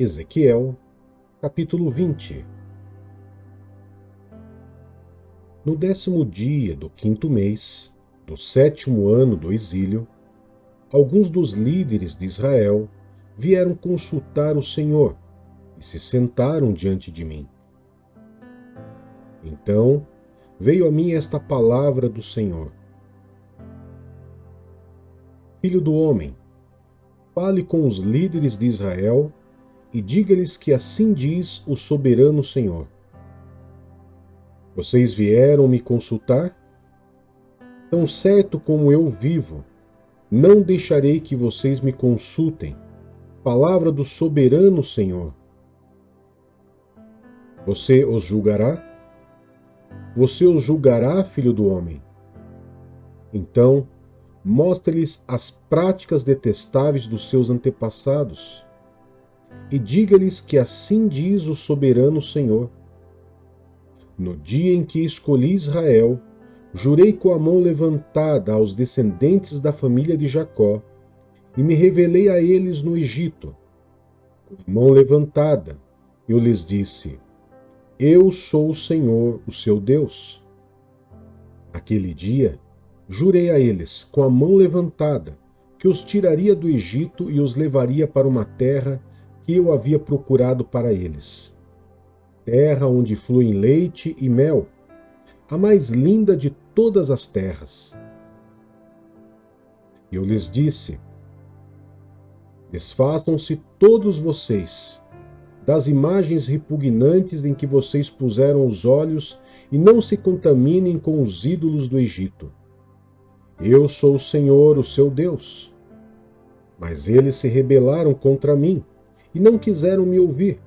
Ezequiel, capítulo 20. No 10º dia do 5º mês, do 7º ano do exílio, alguns dos líderes de Israel vieram consultar o Senhor e se sentaram diante de mim. Então veio a mim esta palavra do Senhor: Filho do homem, fale com os líderes de Israel e diga-lhes que assim diz o soberano Senhor. Vocês vieram me consultar? Tão certo como eu vivo, não deixarei que vocês me consultem. Palavra do soberano Senhor. Você os julgará? Você os julgará, filho do homem? Então, mostre-lhes as práticas detestáveis dos seus antepassados e diga-lhes que assim diz o soberano Senhor. No dia em que escolhi Israel, jurei com a mão levantada aos descendentes da família de Jacó e me revelei a eles no Egito. Com a mão levantada, eu lhes disse: Eu sou o Senhor, o seu Deus. Naquele dia, jurei a eles, com a mão levantada, que os tiraria do Egito e os levaria para uma terra que eu havia procurado para eles. Terra onde fluem leite e mel, a mais linda de todas as terras. Eu lhes disse: Desfaçam-se todos vocês das imagens repugnantes em que vocês puseram os olhos e não se contaminem com os ídolos do Egito. Eu sou o Senhor, o seu Deus. Mas eles se rebelaram contra mim e não quiseram me ouvir.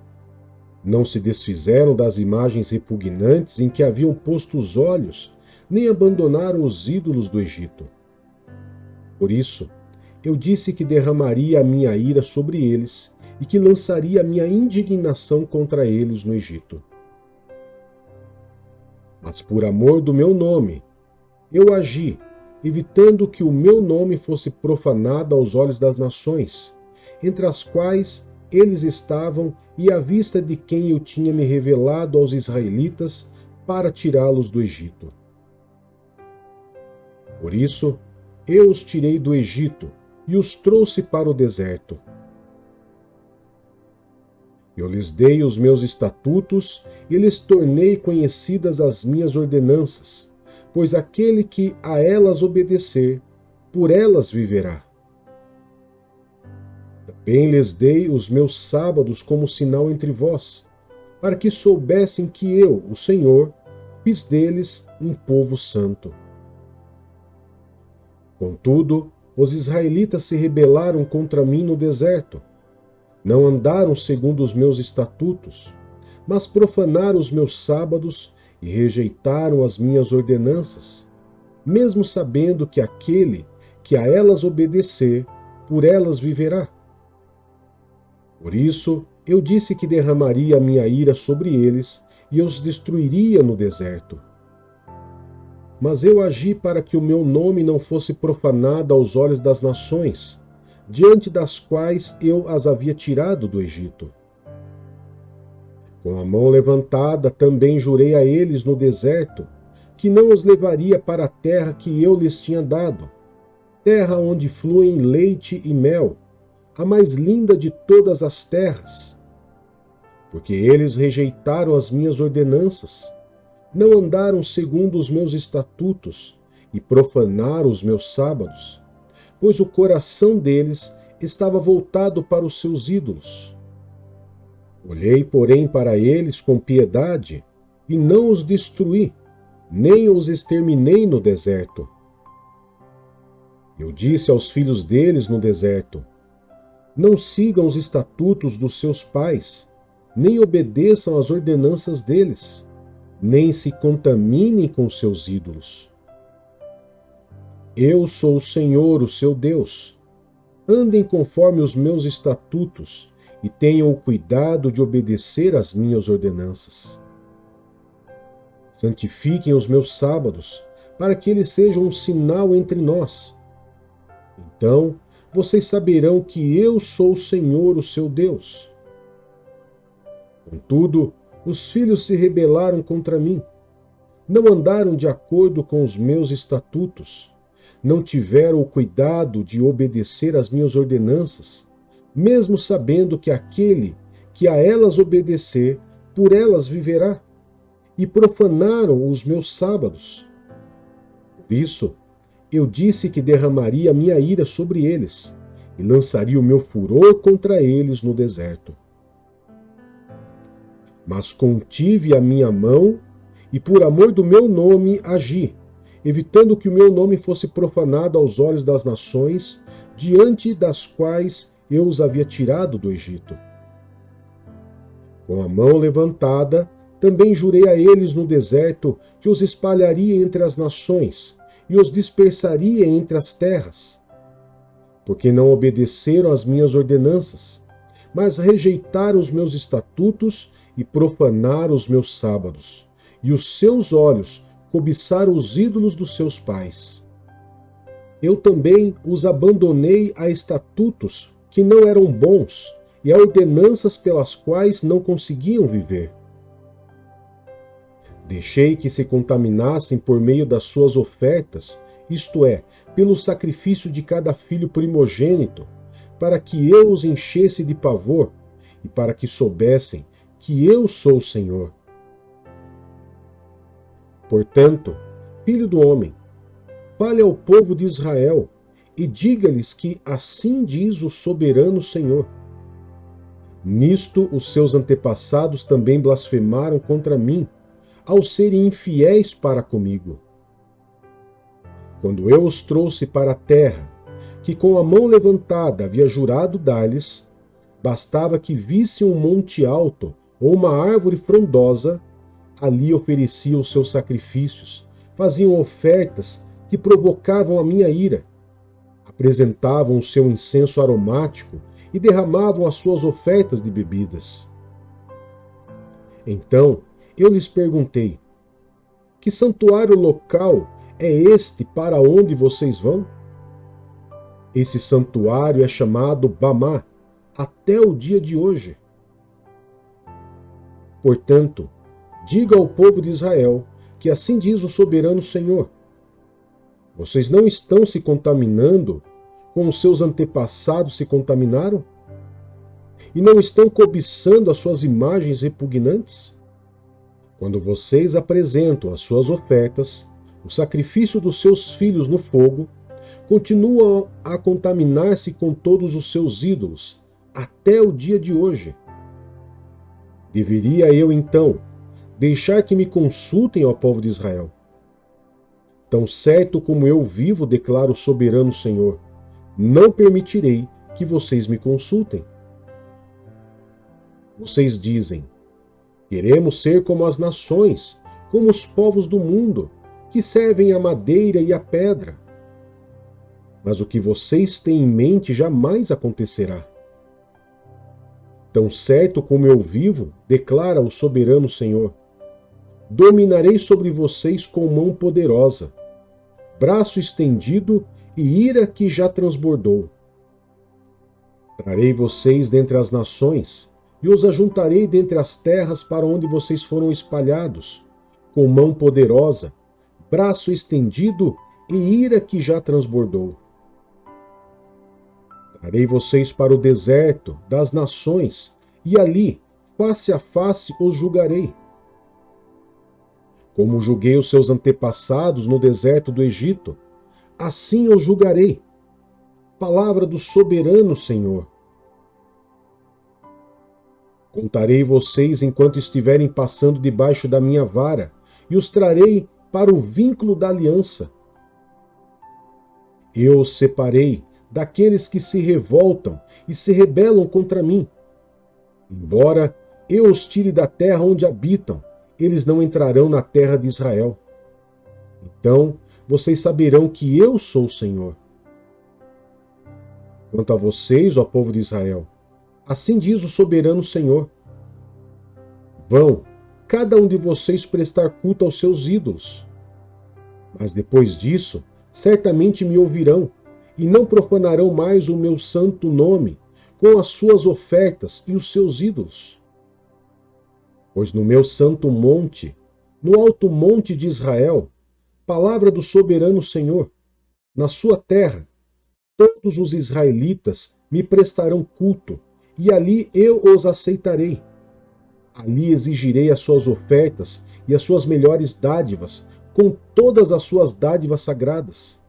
Não se desfizeram das imagens repugnantes em que haviam posto os olhos, nem abandonaram os ídolos do Egito. Por isso, eu disse que derramaria a minha ira sobre eles e que lançaria a minha indignação contra eles no Egito. Mas por amor do meu nome, eu agi, evitando que o meu nome fosse profanado aos olhos das nações, entre as quais eles estavam e à vista de quem eu tinha me revelado aos israelitas para tirá-los do Egito. Por isso, eu os tirei do Egito e os trouxe para o deserto. Eu lhes dei os meus estatutos e lhes tornei conhecidas as minhas ordenanças, pois aquele que a elas obedecer, por elas viverá. Também lhes dei os meus sábados como sinal entre vós, para que soubessem que eu, o Senhor, fiz deles um povo santo. Contudo, os israelitas se rebelaram contra mim no deserto. Não andaram segundo os meus estatutos, mas profanaram os meus sábados e rejeitaram as minhas ordenanças, mesmo sabendo que aquele que a elas obedecer, por elas viverá. Por isso, eu disse que derramaria a minha ira sobre eles e os destruiria no deserto. Mas eu agi para que o meu nome não fosse profanado aos olhos das nações, diante das quais eu as havia tirado do Egito. Com a mão levantada também jurei a eles no deserto que não os levaria para a terra que eu lhes tinha dado, terra onde fluem leite e mel, a mais linda de todas as terras. Porque eles rejeitaram as minhas ordenanças, não andaram segundo os meus estatutos e profanaram os meus sábados, pois o coração deles estava voltado para os seus ídolos. Olhei, porém, para eles com piedade e não os destruí, nem os exterminei no deserto. Eu disse aos filhos deles no deserto: Não sigam os estatutos dos seus pais, nem obedeçam às ordenanças deles, nem se contaminem com seus ídolos. Eu sou o Senhor, o seu Deus. Andem conforme os meus estatutos e tenham o cuidado de obedecer às minhas ordenanças. Santifiquem os meus sábados, para que eles sejam um sinal entre nós. Então vocês saberão que eu sou o Senhor, o seu Deus. Contudo, os filhos se rebelaram contra mim. Não andaram de acordo com os meus estatutos. Não tiveram o cuidado de obedecer às minhas ordenanças, mesmo sabendo que aquele que a elas obedecer, por elas viverá. E profanaram os meus sábados. Por isso, eu disse que derramaria a minha ira sobre eles e lançaria o meu furor contra eles no deserto. Mas contive a minha mão e por amor do meu nome agi, evitando que o meu nome fosse profanado aos olhos das nações, diante das quais eu os havia tirado do Egito. Com a mão levantada, também jurei a eles no deserto que os espalharia entre as nações e os dispersaria entre as terras, porque não obedeceram às minhas ordenanças, mas rejeitaram os meus estatutos e profanaram os meus sábados, e os seus olhos cobiçaram os ídolos dos seus pais. Eu também os abandonei a estatutos que não eram bons e a ordenanças pelas quais não conseguiam viver. Deixei que se contaminassem por meio das suas ofertas, isto é, pelo sacrifício de cada filho primogênito, para que eu os enchesse de pavor e para que soubessem que eu sou o Senhor. Portanto, filho do homem, fale ao povo de Israel e diga-lhes que assim diz o soberano Senhor. Nisto os seus antepassados também blasfemaram contra mim, ao serem infiéis para comigo. Quando eu os trouxe para a terra, que com a mão levantada havia jurado dar-lhes, bastava que vissem um monte alto ou uma árvore frondosa, ali ofereciam os seus sacrifícios, faziam ofertas que provocavam a minha ira, apresentavam o seu incenso aromático e derramavam as suas ofertas de bebidas. Então eu lhes perguntei: que santuário local é este para onde vocês vão? Esse santuário é chamado Bamá até o dia de hoje. Portanto, diga ao povo de Israel que assim diz o soberano Senhor: vocês não estão se contaminando como seus antepassados se contaminaram? E não estão cobiçando as suas imagens repugnantes? Quando vocês apresentam as suas ofertas, o sacrifício dos seus filhos no fogo, continuam a contaminar-se com todos os seus ídolos, até o dia de hoje. Deveria eu, então, deixar que me consultem, ó povo de Israel? Tão certo como eu vivo, declara o soberano Senhor, não permitirei que vocês me consultem. Vocês dizem: queremos ser como as nações, como os povos do mundo, que servem a madeira e a pedra. Mas o que vocês têm em mente jamais acontecerá. Tão certo como eu vivo, declara o soberano Senhor, dominarei sobre vocês com mão poderosa, braço estendido e ira que já transbordou. Trarei vocês dentre as nações e os ajuntarei dentre as terras para onde vocês foram espalhados, com mão poderosa, braço estendido e ira que já transbordou. Trarei vocês para o deserto das nações, e ali, face a face, os julgarei. Como julguei os seus antepassados no deserto do Egito, assim os julgarei. Palavra do soberano Senhor. Contarei vocês enquanto estiverem passando debaixo da minha vara, e os trarei para o vínculo da aliança. Eu os separei daqueles que se revoltam e se rebelam contra mim. Embora eu os tire da terra onde habitam, eles não entrarão na terra de Israel. Então vocês saberão que eu sou o Senhor. Quanto a vocês, ó povo de Israel, assim diz o soberano Senhor: vão, cada um de vocês, prestar culto aos seus ídolos. Mas depois disso, certamente me ouvirão, e não profanarão mais o meu santo nome com as suas ofertas e os seus ídolos. Pois no meu santo monte, no alto monte de Israel, palavra do soberano Senhor, na sua terra, todos os israelitas me prestarão culto, e ali eu os aceitarei. Ali exigirei as suas ofertas e as suas melhores dádivas, com todas as suas dádivas sagradas.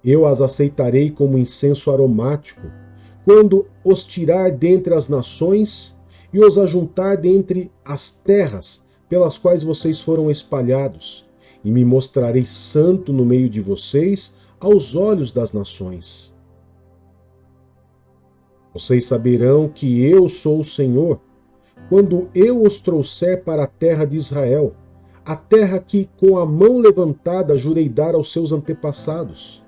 Eu as aceitarei como incenso aromático, quando os tirar dentre as nações e os ajuntar dentre as terras pelas quais vocês foram espalhados, e me mostrarei santo no meio de vocês aos olhos das nações. Vocês saberão que eu sou o Senhor, quando eu os trouxer para a terra de Israel, a terra que com a mão levantada jurei dar aos seus antepassados.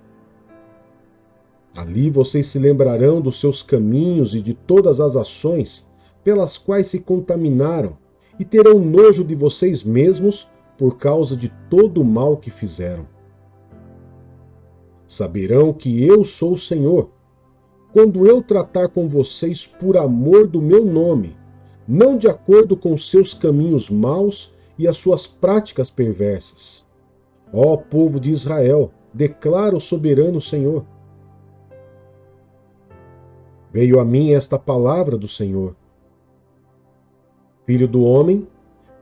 Ali vocês se lembrarão dos seus caminhos e de todas as ações pelas quais se contaminaram, e terão nojo de vocês mesmos por causa de todo o mal que fizeram. Saberão que eu sou o Senhor, quando eu tratar com vocês por amor do meu nome, não de acordo com seus caminhos maus e as suas práticas perversas. Ó povo de Israel, declara o soberano Senhor. Veio a mim esta palavra do Senhor. Filho do homem,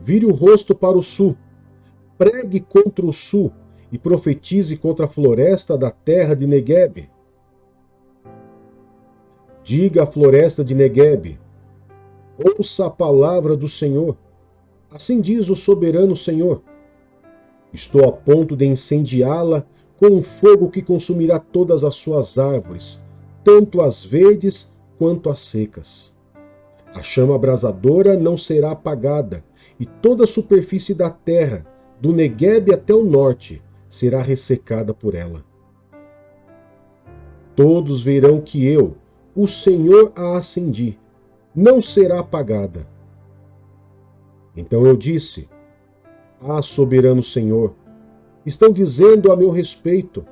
vire o rosto para o sul, pregue contra o sul e profetize contra a floresta da terra de Neguebe. Diga à floresta de Neguebe: ouça a palavra do Senhor. Assim diz o soberano Senhor: estou a ponto de incendiá-la com um fogo que consumirá todas as suas árvores, tanto as verdes quanto as secas. A chama abrasadora não será apagada, e toda a superfície da terra, do Neguebe até o norte, será ressecada por ela. Todos verão que eu, o Senhor, a acendi, não será apagada. Então eu disse: ah, soberano Senhor, estão dizendo a meu respeito.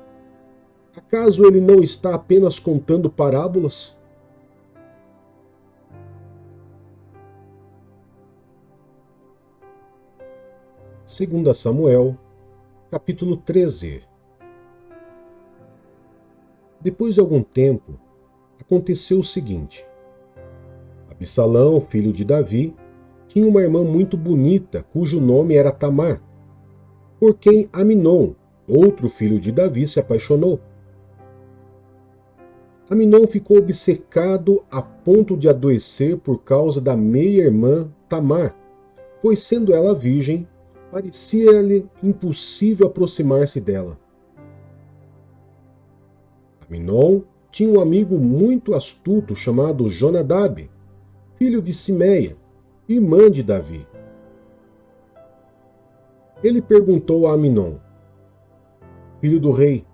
Acaso ele não está apenas contando parábolas? Segunda Samuel, capítulo 13. Depois de algum tempo, aconteceu o seguinte: Absalão, filho de Davi, tinha uma irmã muito bonita, cujo nome era Tamar, por quem Aminon, outro filho de Davi, se apaixonou. Aminon ficou obcecado a ponto de adoecer por causa da meia-irmã Tamar, pois, sendo ela virgem, parecia-lhe impossível aproximar-se dela. Aminon tinha um amigo muito astuto chamado Jonadab, filho de Simeia, irmã de Davi. Ele perguntou a Aminon: filho do rei,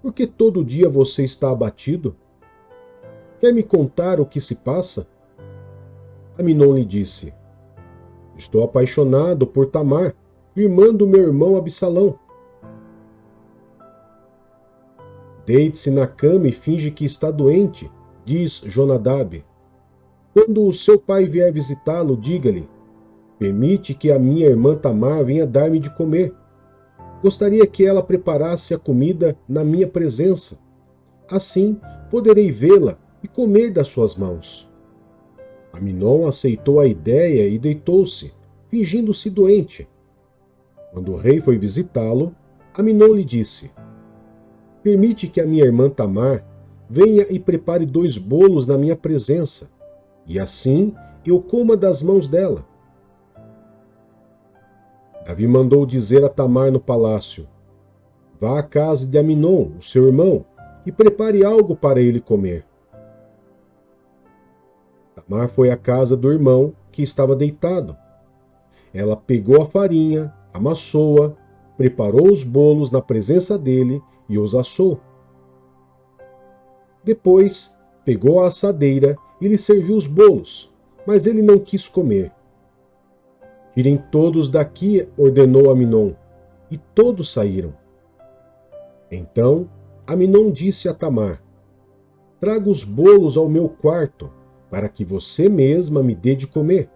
por que todo dia você está abatido? Quer me contar o que se passa? Aminon lhe disse: estou apaixonado por Tamar, irmã do meu irmão Absalão. Deite-se na cama e finge que está doente, diz Jonadab. Quando o seu pai vier visitá-lo, diga-lhe: permite que a minha irmã Tamar venha dar-me de comer. Gostaria que ela preparasse a comida na minha presença. Assim, poderei vê-la e comer das suas mãos. Aminon aceitou a ideia e deitou-se, fingindo-se doente. Quando o rei foi visitá-lo, Aminon lhe disse: permite que a minha irmã Tamar venha e prepare 2 bolos na minha presença, e assim eu coma das mãos dela. Davi mandou dizer a Tamar no palácio: vá à casa de Aminon, o seu irmão, e prepare algo para ele comer. Tamar foi à casa do irmão, que estava deitado. Ela pegou a farinha, amassou-a, preparou os bolos na presença dele e os assou. Depois, pegou a assadeira e lhe serviu os bolos, mas ele não quis comer. Tirem todos daqui, ordenou Aminon, e todos saíram. Então, Aminon disse a Tamar: traga os bolos ao meu quarto, para que você mesma me dê de comer.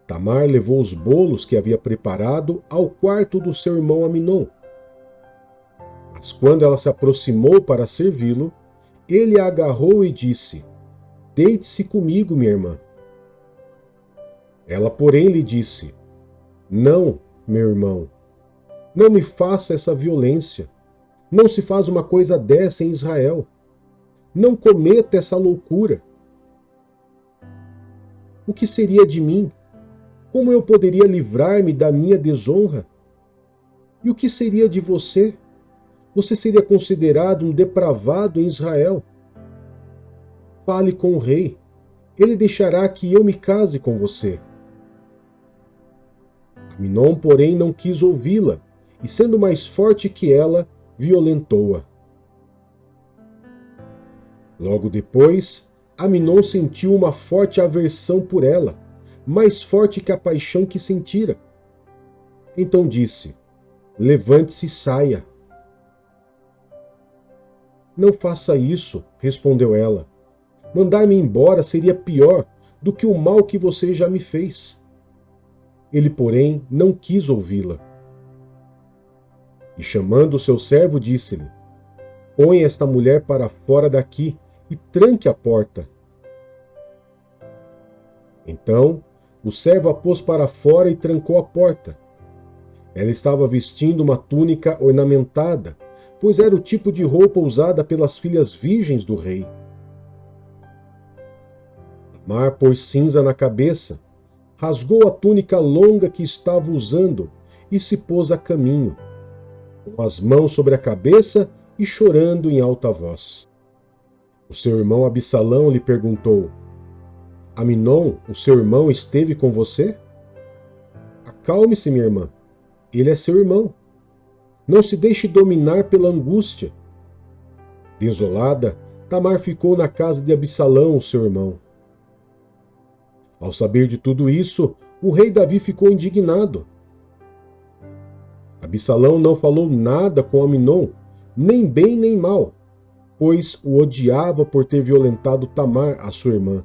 Tamar levou os bolos que havia preparado ao quarto do seu irmão Aminon. Mas quando ela se aproximou para servi-lo, ele a agarrou e disse: Deite-se comigo, minha irmã. Ela, porém, lhe disse: Não, meu irmão, não me faça essa violência. Não se faz uma coisa dessa em Israel. Não cometa essa loucura. O que seria de mim? Como eu poderia livrar-me da minha desonra? E o que seria de você? Você seria considerado um depravado em Israel. Fale com o rei. Ele deixará que eu me case com você. Aminon, porém, não quis ouvi-la, e sendo mais forte que ela, violentou-a. Logo depois, Aminon sentiu uma forte aversão por ela, mais forte que a paixão que sentira. Então disse: Levante-se e saia. Não faça isso, respondeu ela. Mandar-me embora seria pior do que o mal que você já me fez. Ele, porém, não quis ouvi-la. E chamando o seu servo, disse-lhe: Põe esta mulher para fora daqui e tranque a porta. Então, o servo a pôs para fora e trancou a porta. Ela estava vestindo uma túnica ornamentada, pois era o tipo de roupa usada pelas filhas virgens do rei. Tamar pôs cinza na cabeça, rasgou a túnica longa que estava usando e se pôs a caminho, com as mãos sobre a cabeça e chorando em alta voz. O seu irmão Absalão lhe perguntou: Aminon, o seu irmão, esteve com você? Acalme-se, minha irmã. Ele é seu irmão. Não se deixe dominar pela angústia. Desolada, Tamar ficou na casa de Absalão, seu irmão. Ao saber de tudo isso, o rei Davi ficou indignado. Absalão não falou nada com Aminon, nem bem nem mal, pois o odiava por ter violentado Tamar, a sua irmã.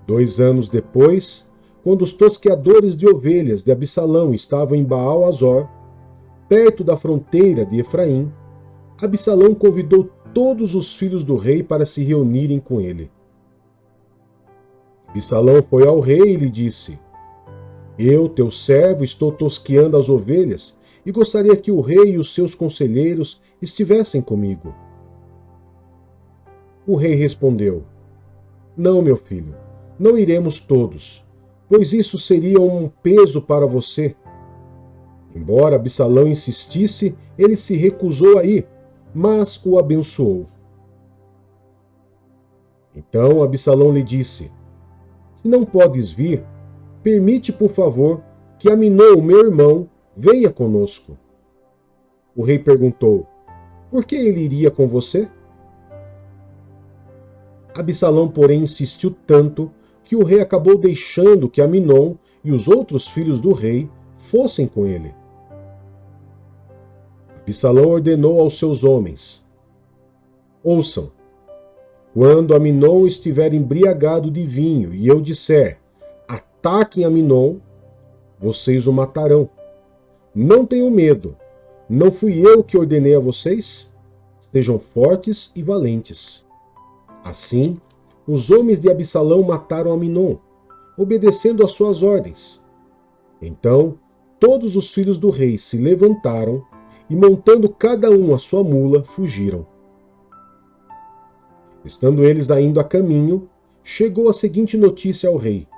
2 anos depois, quando os tosqueadores de ovelhas de Absalão estavam em Baal-Azor, perto da fronteira de Efraim, Absalão convidou todos os filhos do rei para se reunirem com ele. Absalão foi ao rei e lhe disse: Eu, teu servo, estou tosqueando as ovelhas e gostaria que o rei e os seus conselheiros estivessem comigo. O rei respondeu: Não, meu filho, não iremos todos, pois isso seria um peso para você. Embora Absalão insistisse, ele se recusou a ir, mas o abençoou. Então Absalão lhe disse: Se não podes vir, permite, por favor, que Aminon, meu irmão, venha conosco. O rei perguntou: Por que ele iria com você? Absalão, porém, insistiu tanto que o rei acabou deixando que Aminon e os outros filhos do rei fossem com ele. Absalão ordenou aos seus homens: Ouçam, quando Aminon estiver embriagado de vinho e eu disser: Ataquem Aminon, vocês o matarão. Não tenham medo, não fui eu que ordenei a vocês? Sejam fortes e valentes. Assim, os homens de Absalão mataram Aminon, obedecendo às suas ordens. Então, todos os filhos do rei se levantaram e, montando cada um a sua mula, fugiram. Estando eles ainda a caminho, chegou a seguinte notícia ao rei: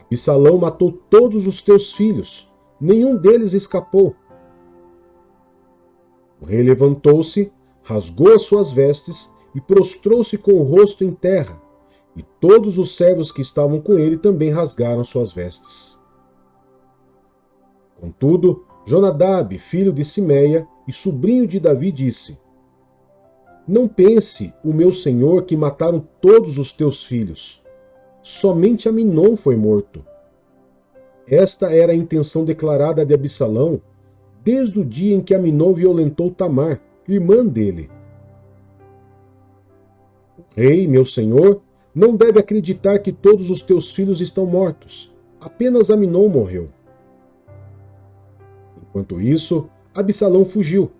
Absalão matou todos os teus filhos, nenhum deles escapou. O rei levantou-se, rasgou as suas vestes e prostrou-se com o rosto em terra, e todos os servos que estavam com ele também rasgaram suas vestes. Contudo, Jonadab, filho de Simeia e sobrinho de Davi, disse: Não pense, o meu senhor, que mataram todos os teus filhos. Somente Aminon foi morto. Esta era a intenção declarada de Absalão desde o dia em que Aminon violentou Tamar, irmã dele. O rei, meu senhor, Não deve acreditar que todos os teus filhos estão mortos. Apenas Aminon morreu. Enquanto isso, Absalão fugiu.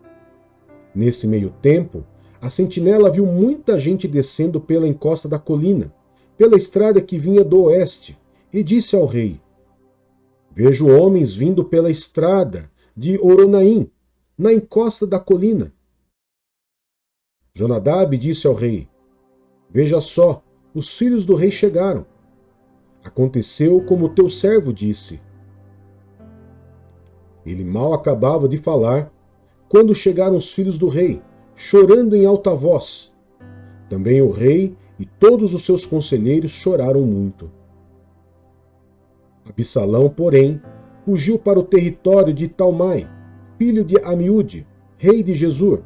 Nesse meio tempo, a sentinela viu muita gente descendo pela encosta da colina, pela estrada que vinha do oeste, e disse ao rei: Vejo homens vindo pela estrada de Oronaim, na encosta da colina. Jonadab disse ao rei: Veja só, os filhos do rei chegaram. Aconteceu como teu servo disse. Ele mal acabava de falar, quando chegaram os filhos do rei, chorando em alta voz. Também o rei e todos os seus conselheiros choraram muito. Absalão, porém, fugiu para o território de Talmai, filho de Amiúde, rei de Gesur.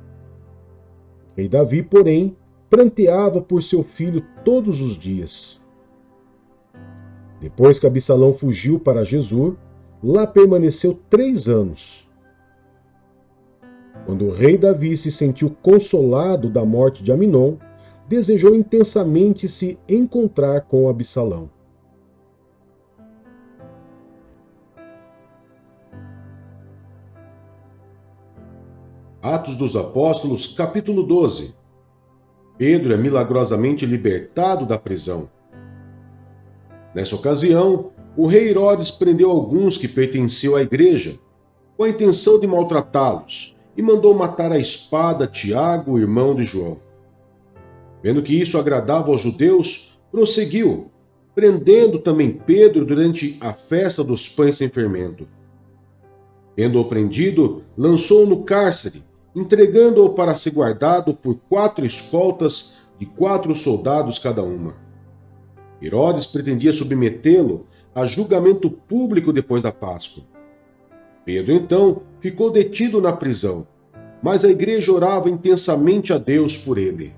O rei Davi, porém, pranteava por seu filho todos os dias. Depois que Absalão fugiu para Gesur, lá permaneceu 3 anos. Quando o rei Davi se sentiu consolado da morte de Aminon, desejou intensamente se encontrar com Absalão. Atos dos Apóstolos, capítulo 12. Pedro é milagrosamente libertado da prisão. Nessa ocasião, o rei Herodes prendeu alguns que pertenciam à igreja, com a intenção de maltratá-los, e mandou matar à espada Tiago, irmão de João. Vendo que isso agradava aos judeus, prosseguiu, prendendo também Pedro durante a festa dos pães sem fermento. Tendo-o prendido, lançou-o no cárcere, entregando-o para ser guardado por 4 escoltas de 4 soldados cada uma. Herodes pretendia submetê-lo a julgamento público depois da Páscoa. Pedro, então, ficou detido na prisão, mas a igreja orava intensamente a Deus por ele.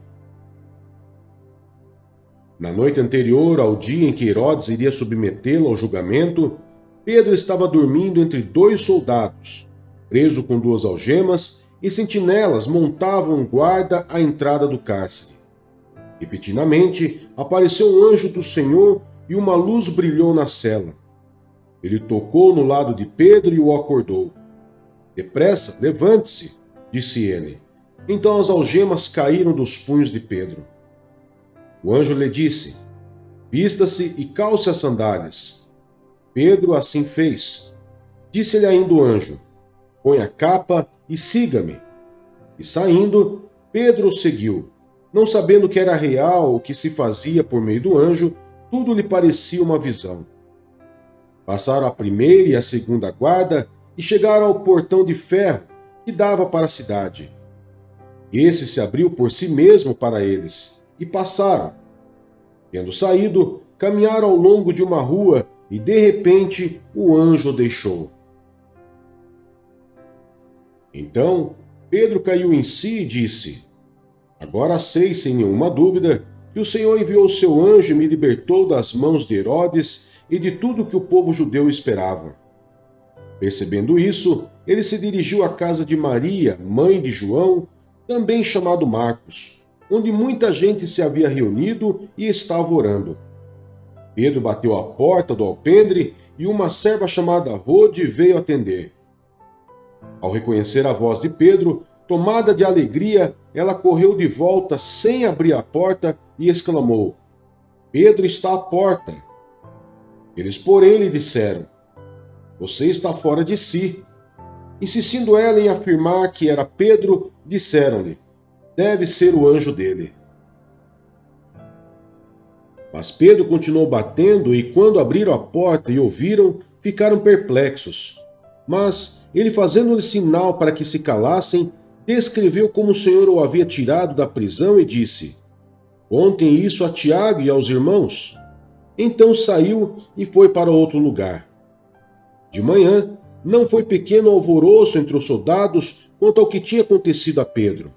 Na noite anterior ao dia em que Herodes iria submetê-lo ao julgamento, Pedro estava dormindo entre 2 soldados, preso com 2 algemas, e sentinelas montavam guarda à entrada do cárcere. Repentinamente, apareceu um anjo do Senhor e uma luz brilhou na cela. Ele tocou no lado de Pedro e o acordou. Depressa, levante-se, disse ele. Então as algemas caíram dos punhos de Pedro. O anjo lhe disse: Vista-se e calce as sandálias. Pedro assim fez. Disse-lhe ainda o anjo: Põe a capa e siga-me. E saindo, Pedro o seguiu. Não sabendo que era real o que se fazia por meio do anjo, tudo lhe parecia uma visão. Passaram a primeira e a segunda guarda e chegaram ao portão de ferro que dava para a cidade. Esse se abriu por si mesmo para eles, e passaram. Tendo saído, caminharam ao longo de uma rua, e de repente o anjo o deixou. Então Pedro caiu em si e disse: Agora sei, sem nenhuma dúvida, que o Senhor enviou o seu anjo e me libertou das mãos de Herodes e de tudo que o povo judeu esperava. Percebendo isso, ele se dirigiu à casa de Maria, mãe de João, também chamado Marcos, onde muita gente se havia reunido e estava orando. Pedro bateu à porta do alpendre e uma serva chamada Rode veio atender. Ao reconhecer a voz de Pedro, tomada de alegria, ela correu de volta sem abrir a porta e exclamou: Pedro está à porta. Eles, porém, lhe disseram: Você está fora de si. Insistindo ela em afirmar que era Pedro, disseram-lhe: Deve ser o anjo dele. Mas Pedro continuou batendo e, quando abriram a porta e ouviram, ficaram perplexos. Mas ele, fazendo-lhe sinal para que se calassem, descreveu como o Senhor o havia tirado da prisão e disse: Contem isso a Tiago e aos irmãos. Então saiu e foi para outro lugar. De manhã, não foi pequeno alvoroço entre os soldados quanto ao que tinha acontecido a Pedro.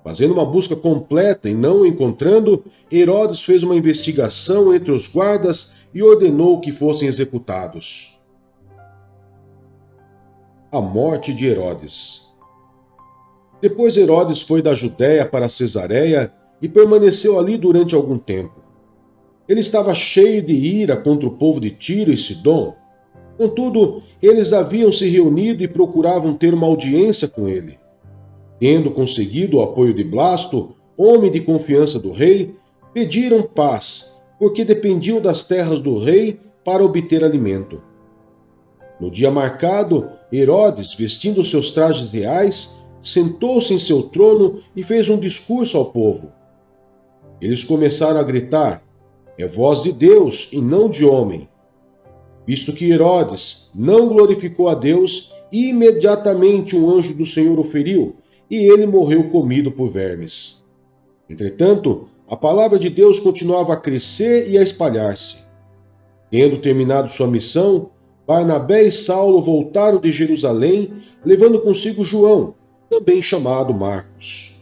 Fazendo uma busca completa e não o encontrando, Herodes fez uma investigação entre os guardas e ordenou que fossem executados. A morte de Herodes. Depois Herodes foi da Judéia para Cesareia e permaneceu ali durante algum tempo. Ele estava cheio de ira contra o povo de Tiro e Sidom. Contudo, eles haviam se reunido e procuravam ter uma audiência com ele. Tendo conseguido o apoio de Blasto, homem de confiança do rei, pediram paz, porque dependiam das terras do rei para obter alimento. No dia marcado, Herodes, vestindo seus trajes reais, sentou-se em seu trono e fez um discurso ao povo. Eles começaram a gritar: "É voz de Deus e não de homem." Visto que Herodes não glorificou a Deus, imediatamente um anjo do Senhor o feriu, e ele morreu comido por vermes. Entretanto, a palavra de Deus continuava a crescer e a espalhar-se. Tendo terminado sua missão, Barnabé e Saulo voltaram de Jerusalém, levando consigo João, também chamado Marcos.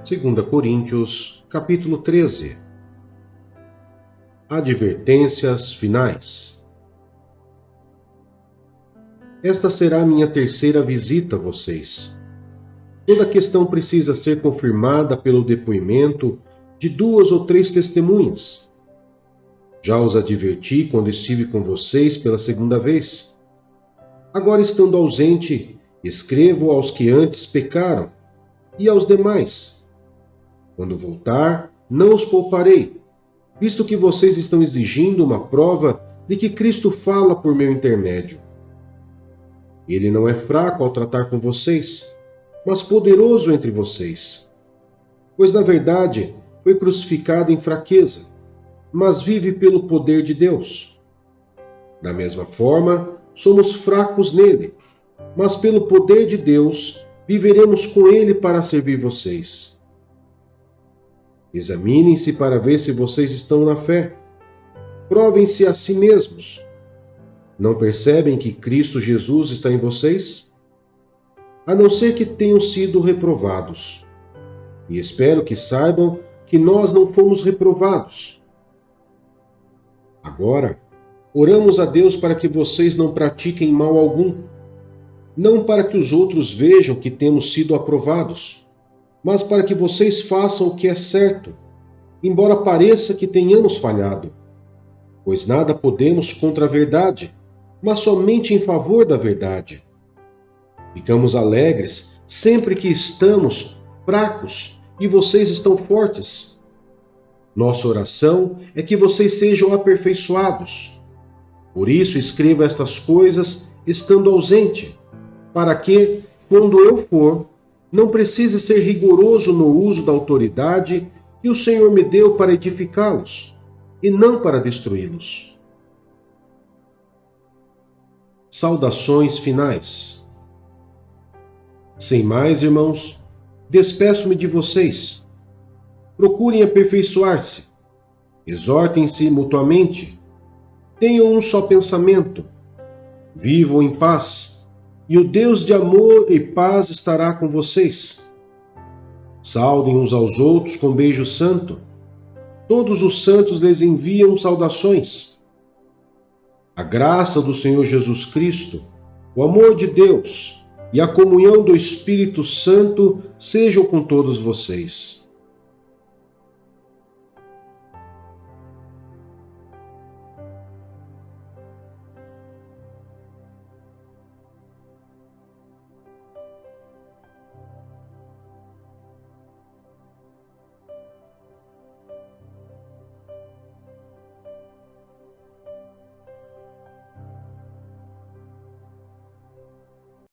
Segunda Coríntios, capítulo 13. Advertências finais. Esta será a minha terceira visita a vocês. Toda questão precisa ser confirmada pelo depoimento de 2 ou 3 testemunhas. Já os adverti quando estive com vocês pela segunda vez. Agora, estando ausente, escrevo aos que antes pecaram e aos demais. Quando voltar, não os pouparei, visto que vocês estão exigindo uma prova de que Cristo fala por meu intermédio. Ele não é fraco ao tratar com vocês, mas poderoso entre vocês. Pois, na verdade, foi crucificado em fraqueza, mas vive pelo poder de Deus. Da mesma forma, somos fracos nele, mas pelo poder de Deus viveremos com ele para servir vocês. Examinem-se para ver se vocês estão na fé. Provem-se a si mesmos. Não percebem que Cristo Jesus está em vocês? A não ser que tenham sido reprovados. E espero que saibam que nós não fomos reprovados. Agora, oramos a Deus para que vocês não pratiquem mal algum, não para que os outros vejam que temos sido aprovados, mas para que vocês façam o que é certo, embora pareça que tenhamos falhado. Pois nada podemos contra a verdade, mas somente em favor da verdade. Ficamos alegres sempre que estamos fracos e vocês estão fortes. Nossa oração é que vocês sejam aperfeiçoados. Por isso escrevo estas coisas estando ausente, para que, quando eu for, não precise ser rigoroso no uso da autoridade que o Senhor me deu para edificá-los, e não para destruí-los. Saudações finais. Sem mais, irmãos, despeço-me de vocês. Procurem aperfeiçoar-se, exortem-se mutuamente, tenham um só pensamento, vivam em paz, e o Deus de amor e paz estará com vocês. Saudem uns aos outros com beijo santo. Todos os santos lhes enviam saudações. A graça do Senhor Jesus Cristo, o amor de Deus e a comunhão do Espírito Santo sejam com todos vocês.